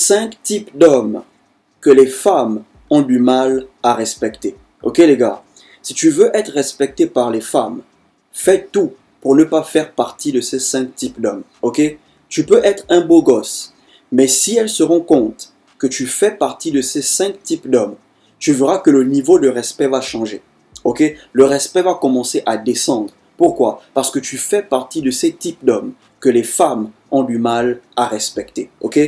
5 types d'hommes que les femmes ont du mal à respecter. Ok les gars, si tu veux être respecté par les femmes, fais tout pour ne pas faire partie de ces 5 types d'hommes. Ok, tu peux être un beau gosse, mais si elles se rendent compte que tu fais partie de ces 5 types d'hommes, tu verras que le niveau de respect va changer. Ok, le respect va commencer à descendre. Pourquoi? Parce que tu fais partie de ces types d'hommes que les femmes ont du mal à respecter. Ok?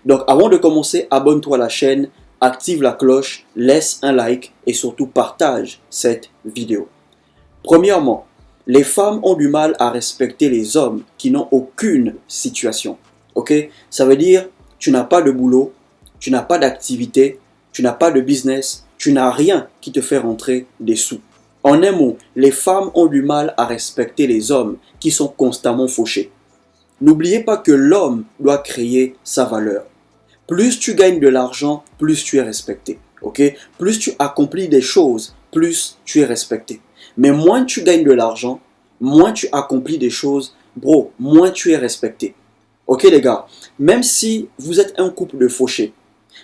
Donc avant de commencer, abonne-toi à la chaîne, active la cloche, laisse un like et surtout partage cette vidéo. Premièrement, les femmes ont du mal à respecter les hommes qui n'ont aucune situation. Ok? Ça veut dire tu n'as pas de boulot, tu n'as pas d'activité, tu n'as pas de business, tu n'as rien qui te fait rentrer des sous. En un mot, les femmes ont du mal à respecter les hommes qui sont constamment fauchés. N'oubliez pas que l'homme doit créer sa valeur. Plus tu gagnes de l'argent, plus tu es respecté. Okay? Plus tu accomplis des choses, plus tu es respecté. Mais moins tu gagnes de l'argent, moins tu accomplis des choses, bro, moins tu es respecté. Ok les gars, même si vous êtes un couple de fauchés,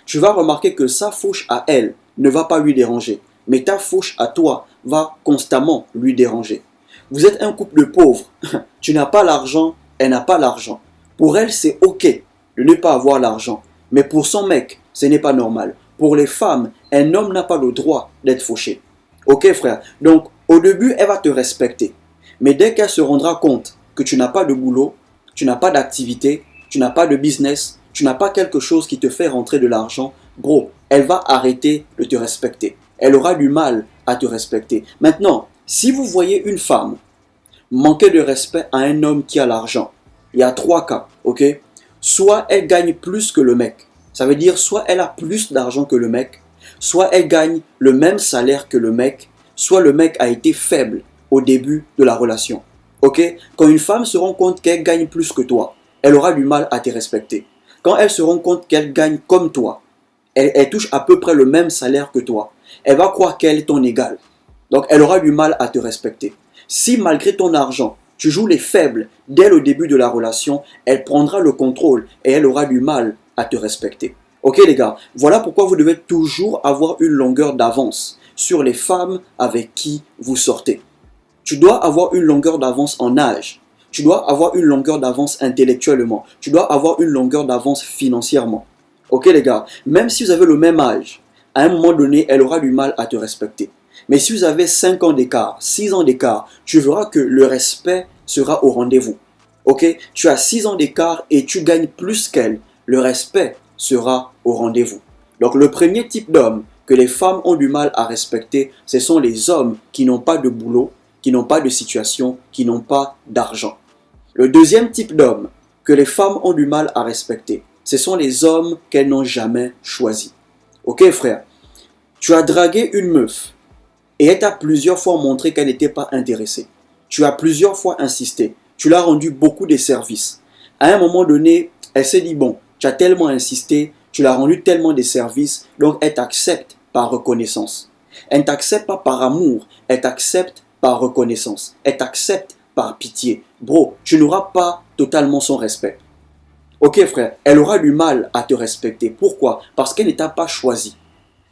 tu vas remarquer que sa fauche à elle ne va pas lui déranger. Mais ta fauche à toi va constamment lui déranger. Vous êtes un couple de pauvres, tu n'as pas l'argent, elle n'a pas l'argent. Pour elle, c'est ok de ne pas avoir l'argent. Mais pour son mec, ce n'est pas normal. Pour les femmes, un homme n'a pas le droit d'être fauché. Ok frère? Donc au début, elle va te respecter. Mais dès qu'elle se rendra compte que tu n'as pas de boulot, tu n'as pas d'activité, tu n'as pas de business, tu n'as pas quelque chose qui te fait rentrer de l'argent, bro, elle va arrêter de te respecter. Elle aura du mal à te respecter. Maintenant, si vous voyez une femme manquer de respect à un homme qui a l'argent, il y a 3 cas, ok? Soit elle gagne plus que le mec. Ça veut dire soit elle a plus d'argent que le mec, soit elle gagne le même salaire que le mec, soit le mec a été faible au début de la relation. Ok? Quand une femme se rend compte qu'elle gagne plus que toi, elle aura du mal à te respecter. Quand elle se rend compte qu'elle gagne comme toi, elle touche à peu près le même salaire que toi, elle va croire qu'elle est ton égal. Donc elle aura du mal à te respecter. Si malgré ton argent, tu joues les faibles dès le début de la relation, elle prendra le contrôle et elle aura du mal à te respecter. Ok les gars, voilà pourquoi vous devez toujours avoir une longueur d'avance sur les femmes avec qui vous sortez. Tu dois avoir une longueur d'avance en âge. Tu dois avoir une longueur d'avance intellectuellement. Tu dois avoir une longueur d'avance financièrement. Ok les gars, même si vous avez le même âge, à un moment donné, elle aura du mal à te respecter. Mais si vous avez 5 ans d'écart, 6 ans d'écart, tu verras que le respect sera au rendez-vous. Ok? Tu as 6 ans d'écart et tu gagnes plus qu'elle. Le respect sera au rendez-vous. Donc le premier type d'homme que les femmes ont du mal à respecter, ce sont les hommes qui n'ont pas de boulot, qui n'ont pas de situation, qui n'ont pas d'argent. Le deuxième type d'homme que les femmes ont du mal à respecter, ce sont les hommes qu'elles n'ont jamais choisis. Ok frère? Tu as dragué une meuf et elle t'a plusieurs fois montré qu'elle n'était pas intéressée. Tu as plusieurs fois insisté. Tu l'as rendu beaucoup de services. À un moment donné, elle s'est dit, bon, tu as tellement insisté, tu l'as rendu tellement de services, donc elle t'accepte par reconnaissance. Elle ne t'accepte pas par amour, elle t'accepte par reconnaissance. Elle t'accepte par pitié. Bro, tu n'auras pas totalement son respect. Ok frère, elle aura du mal à te respecter. Pourquoi? Parce qu'elle ne t'a pas choisi.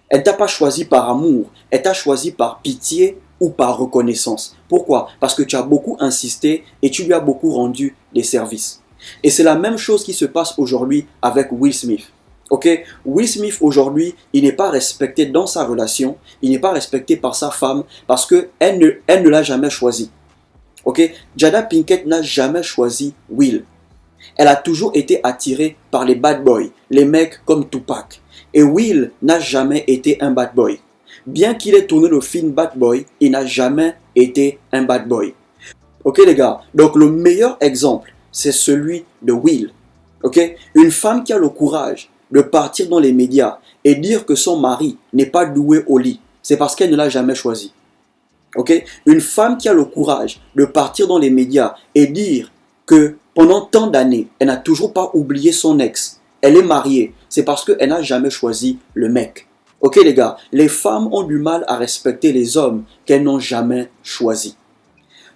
Elle ne t'a pas choisi par amour, elle t'a choisi par pitié ou par reconnaissance. Pourquoi? Parce que tu as beaucoup insisté et tu lui as beaucoup rendu des services. Et c'est la même chose qui se passe aujourd'hui avec Will Smith. Ok? Will Smith aujourd'hui, il n'est pas respecté dans sa relation, il n'est pas respecté par sa femme parce qu'elle ne l'a jamais choisi. Ok? Jada Pinkett n'a jamais choisi Will. Elle a toujours été attirée par les bad boys, les mecs comme Tupac. Et Will n'a jamais été un bad boy. Bien qu'il ait tourné le film Bad Boy, il n'a jamais été un bad boy. Ok les gars, donc le meilleur exemple, c'est celui de Will. Ok? Une femme qui a le courage de partir dans les médias et dire que son mari n'est pas doué au lit, c'est parce qu'elle ne l'a jamais choisi. Ok? Une femme qui a le courage de partir dans les médias et dire que pendant tant d'années, elle n'a toujours pas oublié son ex. Elle est mariée, c'est parce qu'elle n'a jamais choisi le mec. Ok les gars, les femmes ont du mal à respecter les hommes qu'elles n'ont jamais choisis.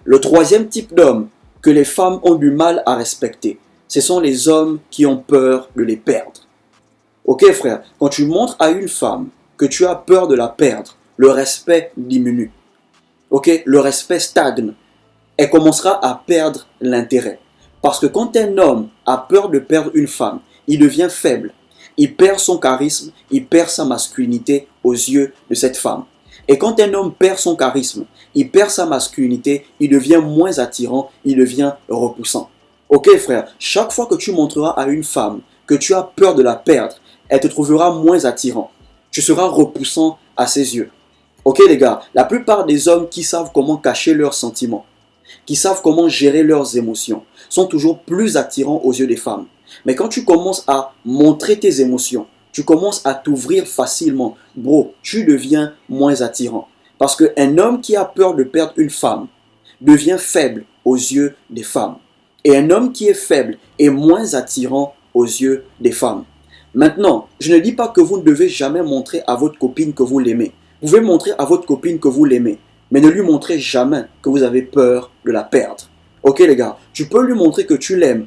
Le troisième type d'homme que les femmes ont du mal à respecter, ce sont les hommes qui ont peur de les perdre. Ok frère, quand tu montres à une femme que tu as peur de la perdre, le respect diminue. Ok, le respect stagne. Elle commencera à perdre l'intérêt. Parce que quand un homme a peur de perdre une femme, il devient faible. Il perd son charisme, il perd sa masculinité aux yeux de cette femme. Et quand un homme perd son charisme, il perd sa masculinité, il devient moins attirant, il devient repoussant. Ok frère, chaque fois que tu montreras à une femme que tu as peur de la perdre, elle te trouvera moins attirant. Tu seras repoussant à ses yeux. Ok les gars, la plupart des hommes qui savent comment cacher leurs sentiments, qui savent comment gérer leurs émotions, sont toujours plus attirants aux yeux des femmes. Mais quand tu commences à montrer tes émotions, tu commences à t'ouvrir facilement, bro, tu deviens moins attirant. Parce qu'un homme qui a peur de perdre une femme devient faible aux yeux des femmes. Et un homme qui est faible est moins attirant aux yeux des femmes. Maintenant, je ne dis pas que vous ne devez jamais montrer à votre copine que vous l'aimez. Vous pouvez montrer à votre copine que vous l'aimez, mais ne lui montrez jamais que vous avez peur de la perdre. Ok les gars, tu peux lui montrer que tu l'aimes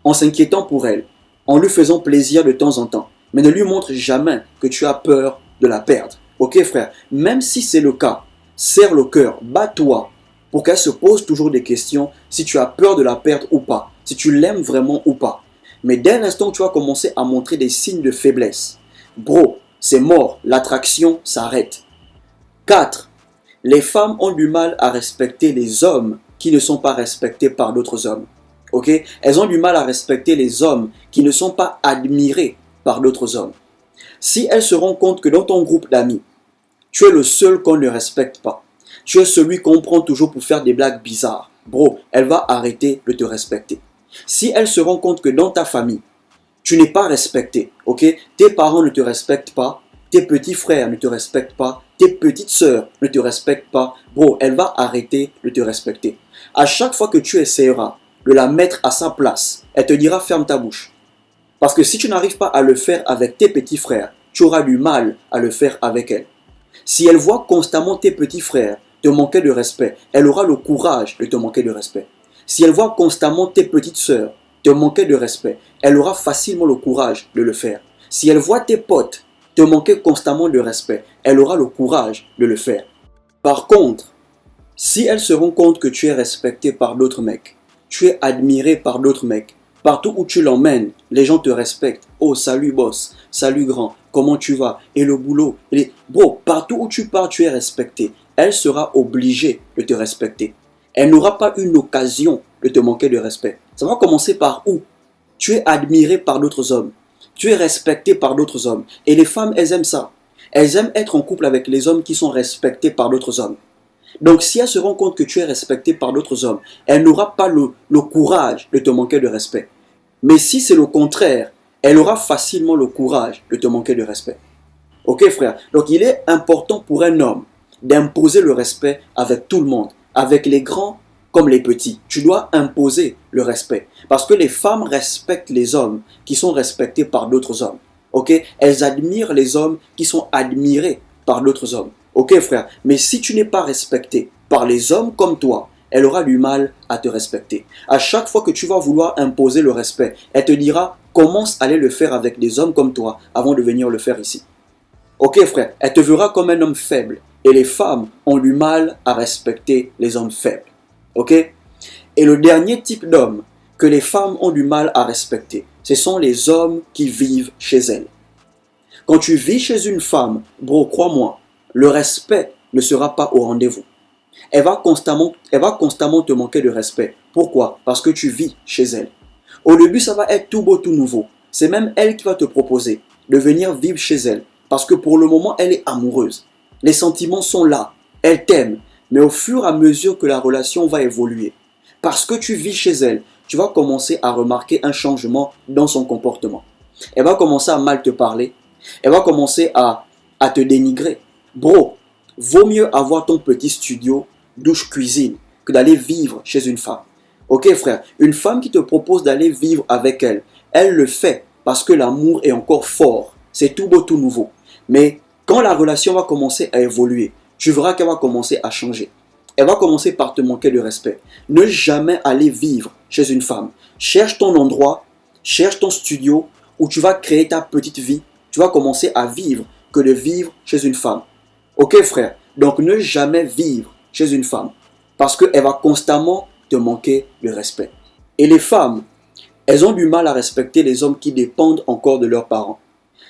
en s'inquiétant pour elle, en lui faisant plaisir de temps en temps, mais ne lui montre jamais que tu as peur de la perdre. Ok frère, même si c'est le cas, serre le cœur, bats-toi pour qu'elle se pose toujours des questions si tu as peur de la perdre ou pas, si tu l'aimes vraiment ou pas. Mais dès l'instant que tu vas commencer à montrer des signes de faiblesse, bro, c'est mort, l'attraction s'arrête. 4. Les femmes ont du mal à respecter les hommes qui ne sont pas respectés par d'autres hommes. Ok? Elles ont du mal à respecter les hommes qui ne sont pas admirés par d'autres hommes. Si elles se rendent compte que dans ton groupe d'amis, tu es le seul qu'on ne respecte pas, tu es celui qu'on prend toujours pour faire des blagues bizarres, bro, elle va arrêter de te respecter. Si elle se rend compte que dans ta famille, tu n'es pas respecté, ok? Tes parents ne te respectent pas, tes petits frères ne te respectent pas, tes petites sœurs ne te respectent pas, bro, elle va arrêter de te respecter. À chaque fois que tu essaieras de la mettre à sa place, elle te dira ferme ta bouche. Parce que si tu n'arrives pas à le faire avec tes petits frères, tu auras du mal à le faire avec elle. Si elle voit constamment tes petits frères te manquer de respect, elle aura le courage de te manquer de respect. Si elle voit constamment tes petites sœurs te manquer de respect, elle aura facilement le courage de le faire. Si elle voit tes potes te manquer constamment de respect, elle aura le courage de le faire. Par contre, si elle se rend compte que tu es respecté par d'autres mecs, tu es admiré par d'autres mecs, partout où tu l'emmènes, les gens te respectent. Oh, salut boss, salut grand, comment tu vas? Et le boulot? Bro, partout où tu pars, tu es respecté. Elle sera obligée de te respecter. Elle n'aura pas une occasion de te manquer de respect. Ça va commencer par où? Tu es admiré par d'autres hommes. Tu es respecté par d'autres hommes. Et les femmes, elles aiment ça. Elles aiment être en couple avec les hommes qui sont respectés par d'autres hommes. Donc si elle se rend compte que tu es respecté par d'autres hommes, elle n'aura pas le courage de te manquer de respect. Mais si c'est le contraire, elle aura facilement le courage de te manquer de respect. Ok frère? Donc il est important pour un homme d'imposer le respect avec tout le monde, avec les grands comme les petits. Tu dois imposer le respect. Parce que les femmes respectent les hommes qui sont respectés par d'autres hommes. Ok? Elles admirent les hommes qui sont admirés par d'autres hommes. Ok frère? Mais si tu n'es pas respecté par les hommes comme toi, elle aura du mal à te respecter. À chaque fois que tu vas vouloir imposer le respect, elle te dira commence à aller le faire avec des hommes comme toi avant de venir le faire ici. Ok frère? Elle te verra comme un homme faible. Et les femmes ont du mal à respecter les hommes faibles. Ok? Et le dernier type d'homme que les femmes ont du mal à respecter, ce sont les hommes qui vivent chez elles. Quand tu vis chez une femme, bro, crois-moi, le respect ne sera pas au rendez-vous. Elle va constamment te manquer de respect. Pourquoi? Parce que tu vis chez elle. Au début, ça va être tout beau, tout nouveau. C'est même elle qui va te proposer de venir vivre chez elle. Parce que pour le moment, elle est amoureuse. Les sentiments sont là. Elle t'aime. Mais au fur et à mesure que la relation va évoluer, parce que tu vis chez elle, tu vas commencer à remarquer un changement dans son comportement. Elle va commencer à mal te parler. Elle va commencer à te dénigrer. Bro, vaut mieux avoir ton petit studio, douche, cuisine, que d'aller vivre chez une femme. Ok frère, une femme qui te propose d'aller vivre avec elle, elle le fait parce que l'amour est encore fort. C'est tout beau, tout nouveau. Mais quand la relation va commencer à évoluer, tu verras qu'elle va commencer à changer. Elle va commencer par te manquer de respect. Ne jamais aller vivre chez une femme. Cherche ton endroit, cherche ton studio où tu vas créer ta petite vie tu vas commencer à vivre que de vivre chez une femme. Ok frère? Donc ne jamais vivre chez une femme parce qu'elle va constamment te manquer de respect. Et les femmes, elles ont du mal à respecter les hommes qui dépendent encore de leurs parents.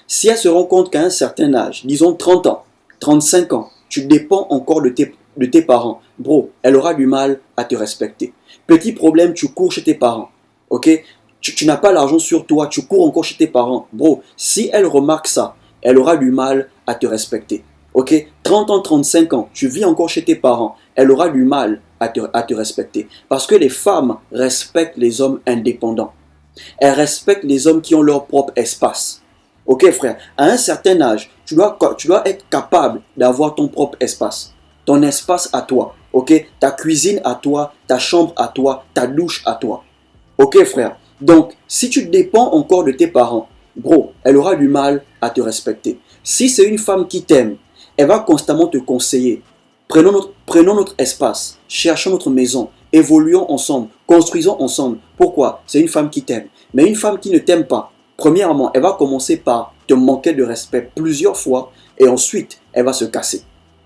Si elles se rendent compte qu'à un certain âge, disons 30 ans, 35 ans, tu dépends encore de tes parents, bro, elle aura du mal à te respecter. Petit problème, tu cours chez tes parents, ok? Tu n'as pas l'argent sur toi, tu cours encore chez tes parents. Bro, si elle remarque ça, elle aura du mal à te respecter. Ok? 30 ans, 35 ans, tu vis encore chez tes parents, elle aura du mal à te respecter. Parce que les femmes respectent les hommes indépendants. Elles respectent les hommes qui ont leur propre espace. Ok frère? À un certain âge, tu dois être capable d'avoir ton propre espace. Ton espace à toi. Ok? Ta cuisine à toi, ta chambre à toi, ta douche à toi. Ok frère? Donc, si tu dépends encore de tes parents, bro, elle aura du mal à te respecter. Si c'est une femme qui t'aime, elle va constamment te conseiller. Prenons notre espace, cherchons notre maison, évoluons ensemble, construisons ensemble. Pourquoi? C'est une femme qui t'aime. Mais une femme qui ne t'aime pas, premièrement, elle va commencer par te manquer de respect plusieurs fois et ensuite, elle va se casser.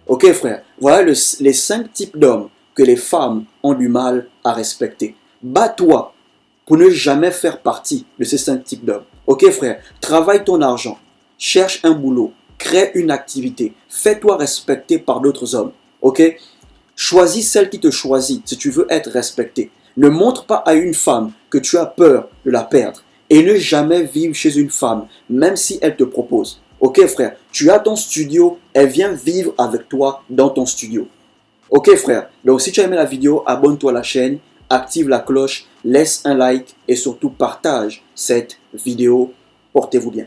Ok frère? Voilà les 5 types d'hommes que les femmes ont du mal à respecter. Bats-toi pour ne jamais faire partie de ces 5 types d'hommes. Ok frère, travaille ton argent, cherche un boulot, crée une activité, fais-toi respecter par d'autres hommes. Ok? Choisis celle qui te choisit si tu veux être respecté. Ne montre pas à une femme que tu as peur de la perdre. Et ne jamais vivre chez une femme, même si elle te propose. Ok frère, tu as ton studio, elle vient vivre avec toi dans ton studio. Ok frère, donc si tu as aimé la vidéo, abonne-toi à la chaîne, active la cloche, laisse un like et surtout partage cette vidéo. Portez-vous bien.